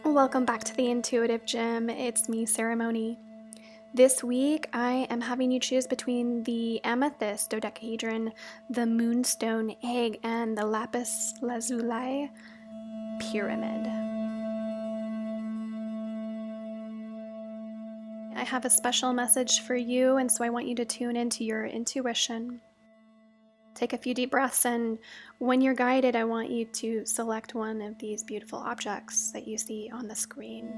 Welcome back to the Intuitive Gym. It's me, Sarahmony. This week, I am having you choose between the Amethyst Dodecahedron, the Moonstone Egg, and the Lapis Lazuli Pyramid. I have a special message for you, and so I want you to tune into your intuition. Take a few deep breaths, and when you're guided, I want you to select one of these beautiful objects that you see on the screen.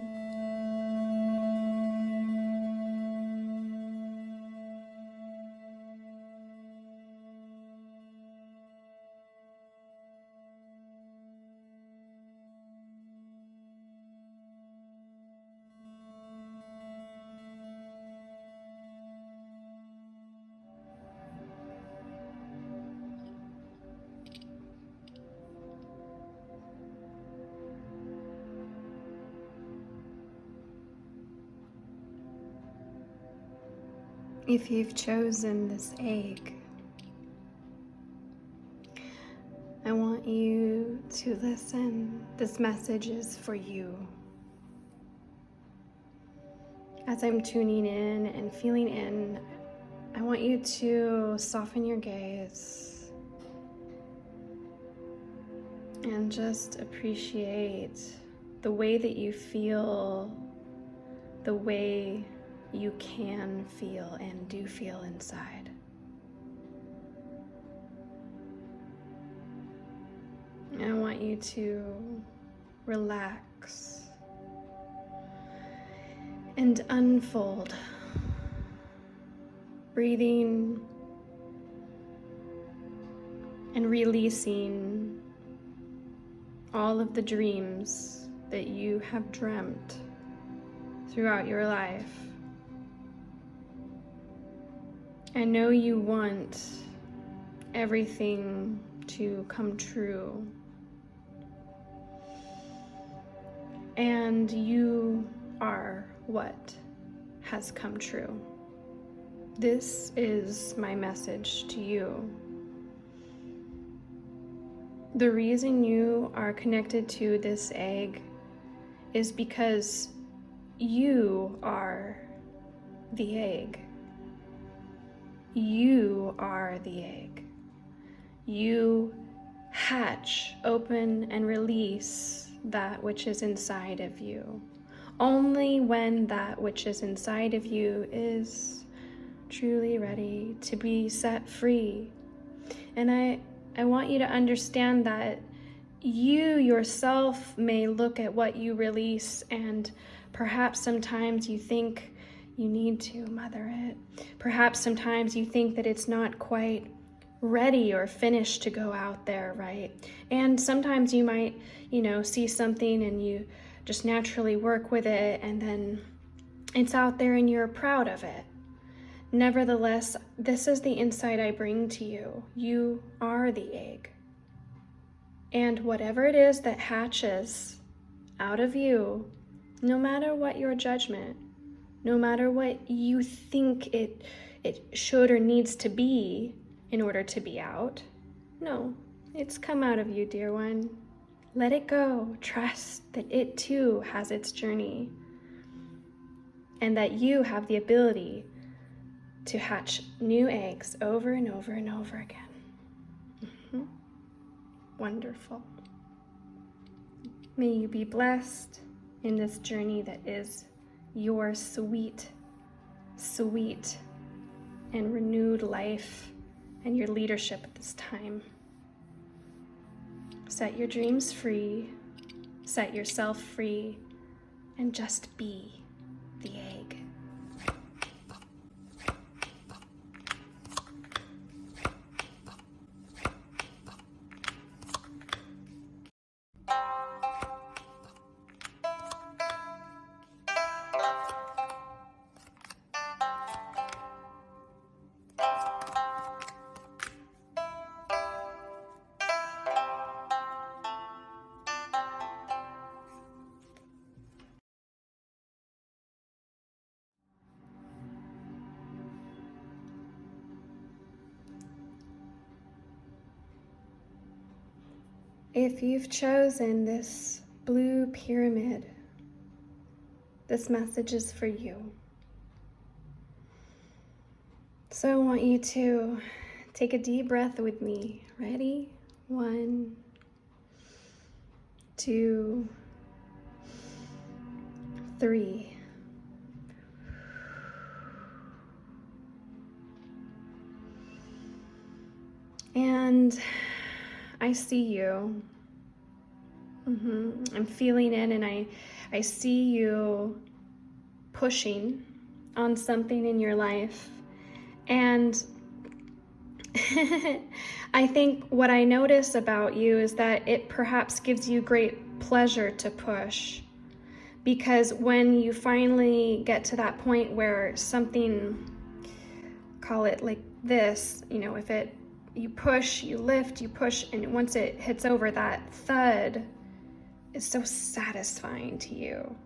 If you've chosen this egg, I want you to listen. This message is for you. As I'm tuning in and feeling in, I want you to soften your gaze and just appreciate the way that you feel, the way you can feel and do feel inside. I want you to relax and unfold, breathing and releasing all of the dreams that you have dreamt throughout your life. I know you want everything to come true, and you are what has come true. This is my message to you. The reason you are connected to this egg is because you are the egg. You are the egg. You hatch, open, and release that which is inside of you. Only when that which is inside of you is truly ready to be set free. And I want you to understand that you yourself may look at what you release, and perhaps sometimes you think you need to mother it. Perhaps sometimes you think that it's not quite ready or finished to go out there, right? And sometimes you might, see something and you just naturally work with it, and then it's out there and you're proud of it. Nevertheless, this is the insight I bring to you. You are the egg. And whatever it is that hatches out of you, no matter what your judgment, no matter what you think it should or needs to be in order to be out, no, it's come out of you, dear one. Let it go. Trust that it too has its journey, and that you have the ability to hatch new eggs over and over and over again. Wonderful. May you be blessed in this journey that is your sweet, sweet and renewed life and your leadership at this time. Set your dreams free, set yourself free, and just be the egg. If you've chosen this blue pyramid, this message is for you. So I want you to take a deep breath with me. Ready? 1, 2, 3. And I see you. I'm feeling it, and I see you pushing on something in your life. And I think what I notice about you is that it perhaps gives you great pleasure to push. Because when you finally get to that point where something, call it like this, if you push, you lift, you push, and once it hits over, that thud is so satisfying to you.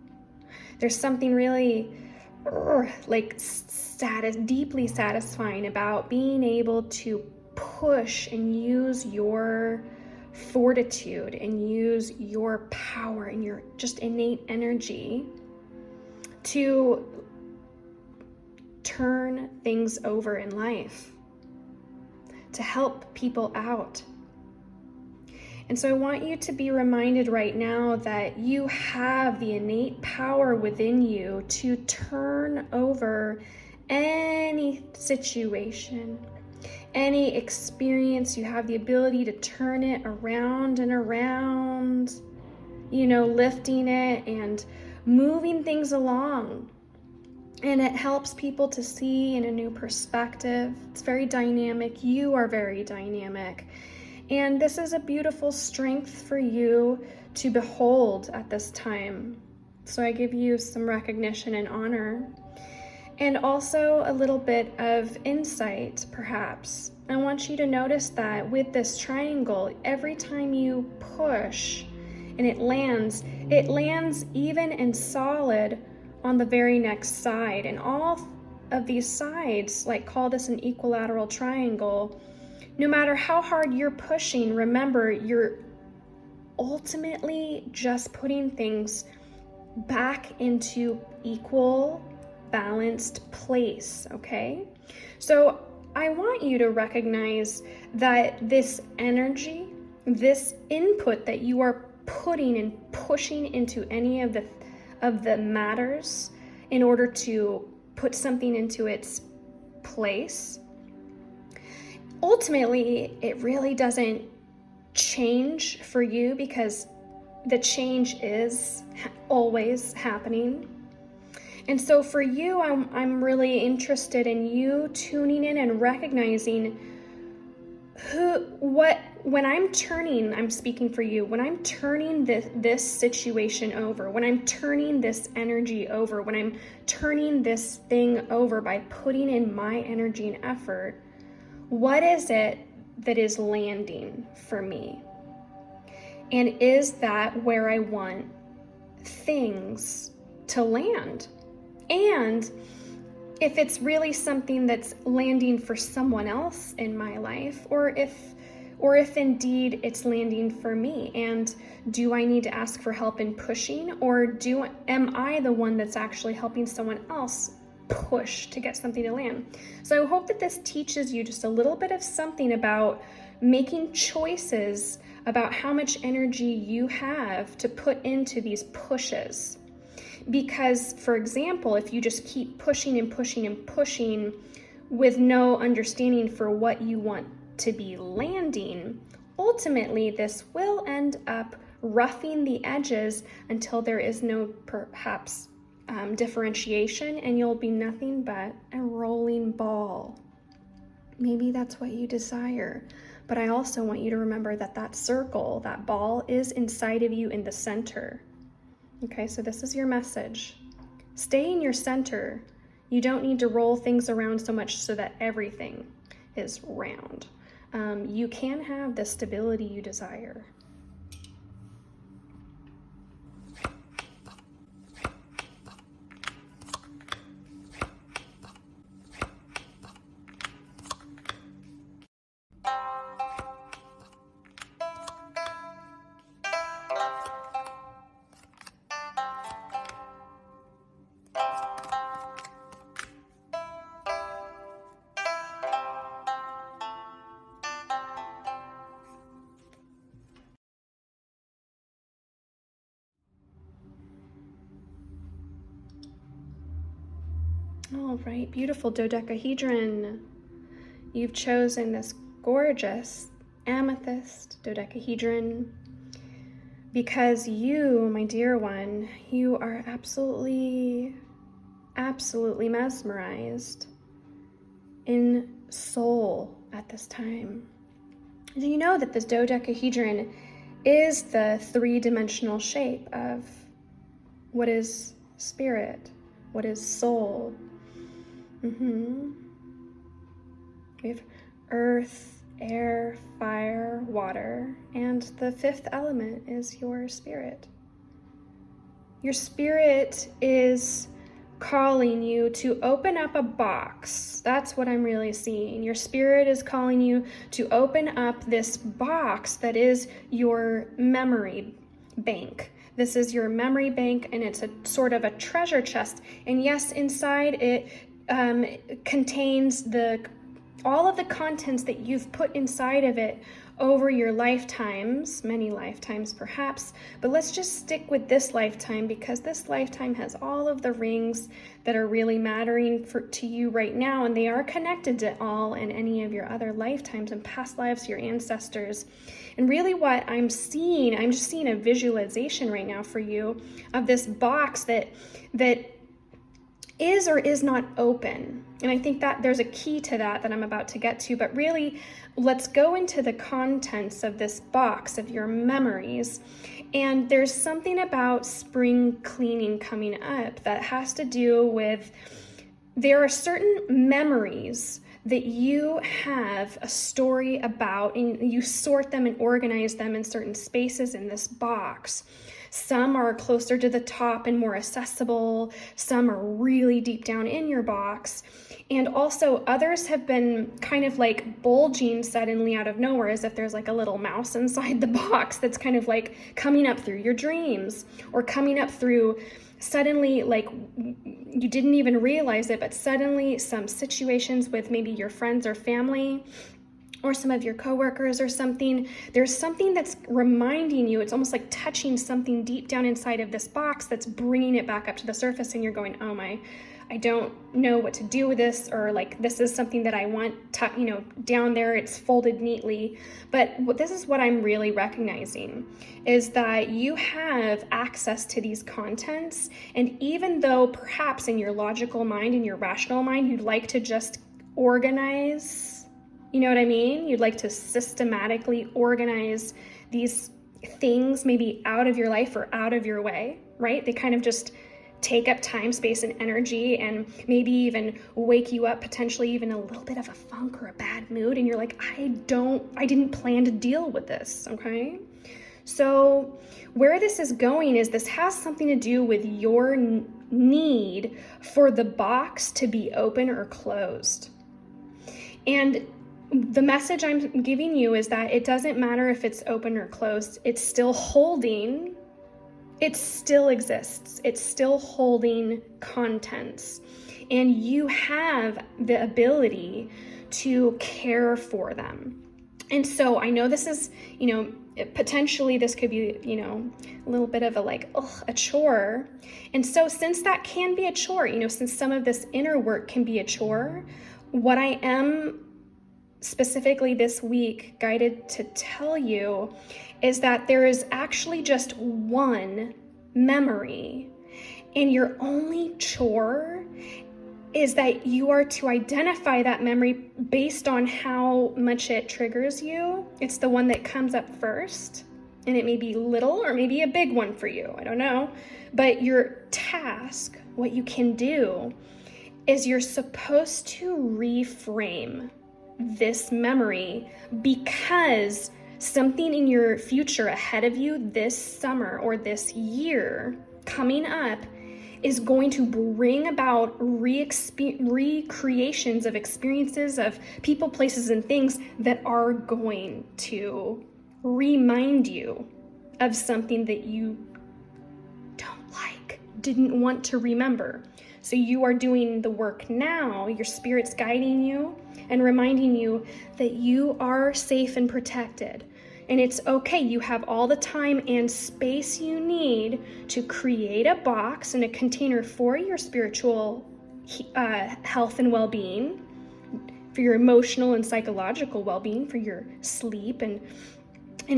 There's something really deeply satisfying about being able to push and use your fortitude and use your power and your just innate energy to turn things over in life, to help people out. And so I want you to be reminded right now that you have the innate power within you to turn over any situation, any experience. You have the ability to turn it around and around, lifting it and moving things along. And it helps people to see in a new perspective. It's very dynamic. You are very dynamic. And this is a beautiful strength for you to behold at this time. So I give you some recognition and honor. And also a little bit of insight, perhaps. I want you to notice that with this triangle, every time you push and it lands even and solid on the very next side. And all of these sides, call this an equilateral triangle. No matter how hard you're pushing, remember, you're ultimately just putting things back into equal, balanced place, okay? So I want you to recognize that this energy, this input that you are putting and pushing into any of the matters in order to put something into its place, ultimately, it really doesn't change for you because the change is always happening. And so for you, I'm really interested in you tuning in and recognizing when I'm speaking for you, when I'm turning this situation over, when I'm turning this energy over, when I'm turning this thing over by putting in my energy and effort, what is it that is landing for me? And is that where I want things to land? And if it's really something that's landing for someone else in my life, or if indeed it's landing for me, and do I need to ask for help in pushing, or am I the one that's actually helping someone else push to get something to land? So I hope that this teaches you just a little bit of something about making choices about how much energy you have to put into these pushes. Because, for example, if you just keep pushing and pushing and pushing with no understanding for what you want to be landing, ultimately this will end up roughing the edges until there is no perhaps differentiation, and you'll be nothing but a rolling ball. Maybe that's what you desire. But I also want you to remember that circle, that ball, is inside of you in the center. Okay, so this is your message. Stay in your center. You don't need to roll things around so much so that everything is round. You can have the stability you desire. All right, beautiful dodecahedron. You've chosen this gorgeous amethyst dodecahedron because you, my dear one, you are absolutely mesmerized in soul at this time. Do you know that this dodecahedron is the three-dimensional shape of what is spirit, what is soul? We have earth, air, fire, water, and the fifth element is your spirit. Your spirit is calling you to open up a box. That's what I'm really seeing. Your spirit is calling you to open up this box that is your memory bank. This is your memory bank, and it's a sort of a treasure chest. And yes, inside it contains all of the contents that you've put inside of it over your lifetimes, many lifetimes perhaps, but let's just stick with this lifetime because this lifetime has all of the rings that are really mattering to you right now, and they are connected to all and any of your other lifetimes and past lives, your ancestors. And really what I'm just seeing a visualization right now for you of this box that is or is not open. And I think that there's a key to that I'm about to get to, but really let's go into the contents of this box of your memories. And there's something about spring cleaning coming up that has to do with, there are certain memories that you have a story about, and you sort them and organize them in certain spaces in this box. Some are closer to the top and more accessible. Some are really deep down in your box. And also others have been kind of like bulging suddenly out of nowhere, as if there's like a little mouse inside the box that's kind of like coming up through your dreams, or coming up through suddenly, like you didn't even realize it, but suddenly some situations with maybe your friends or family, or some of your coworkers or something. There's something that's reminding you, it's almost like touching something deep down inside of this box that's bringing it back up to the surface, and you're going, oh my, I don't know what to do with this, or like this is something that I want down there, it's folded neatly. But this is what I'm really recognizing, is that you have access to these contents, and even though perhaps in your logical mind, in your rational mind, you'd like to just organize, you know what I mean? You'd like to systematically organize these things maybe out of your life or out of your way, right? They kind of just take up time, space, and energy, and maybe even wake you up potentially even a little bit of a funk or a bad mood. And you're like, I didn't plan to deal with this, okay? So where this is going is this has something to do with your need for the box to be open or closed. And the message I'm giving you is that it doesn't matter if it's open or closed, it's still holding, it still exists, it's still holding contents. And you have the ability to care for them. And so I know this is, potentially this could be, a little bit of a chore. And so since that can be a chore, since some of this inner work can be a chore, what I am specifically this week guided to tell you is that there is actually just one memory, and your only chore is that you are to identify that memory based on how much it triggers you. It's the one that comes up first, and it may be little or maybe a big one for you, I don't know. But your task, what you can do, is you're supposed to reframe this memory, because something in your future ahead of you this summer or this year coming up is going to bring about recreations of experiences of people, places, and things that are going to remind you of something that you don't like, didn't want to remember. So you are doing the work now, your spirit's guiding you and reminding you that you are safe and protected. And it's okay, you have all the time and space you need to create a box and a container for your spiritual health and well-being, for your emotional and psychological well-being, for your sleep and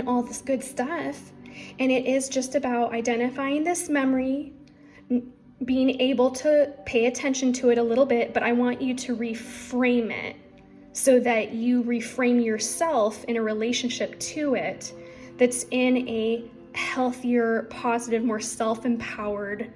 all this good stuff. And it is just about identifying this memory, being able to pay attention to it a little bit, but I want you to reframe it so that you reframe yourself in a relationship to it that's in a healthier, positive, more self-empowered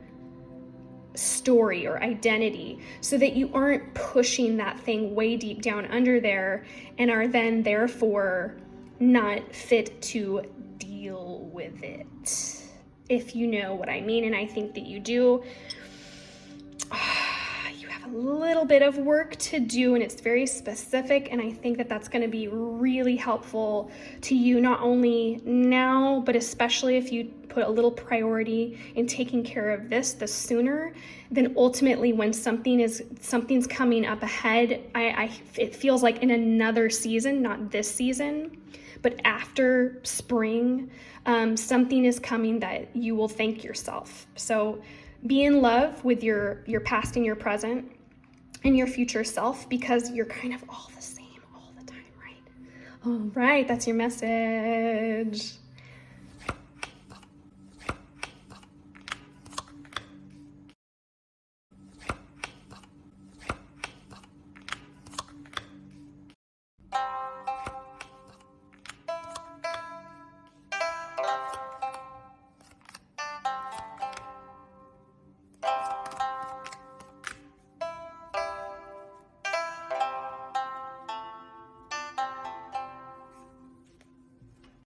story or identity, so that you aren't pushing that thing way deep down under there and are then therefore not fit to deal with it. If you know what I mean, and I think that you do. You have a little bit of work to do, and it's very specific, and I think that that's going to be really helpful to you, not only now, but especially if you put a little priority in taking care of this the sooner, then ultimately when something's coming up ahead, it feels like in another season, not this season, but after spring, something is coming that you will thank yourself. So be in love with your past and your present and your future self, because you're kind of all the same all the time, right? All right, that's your message.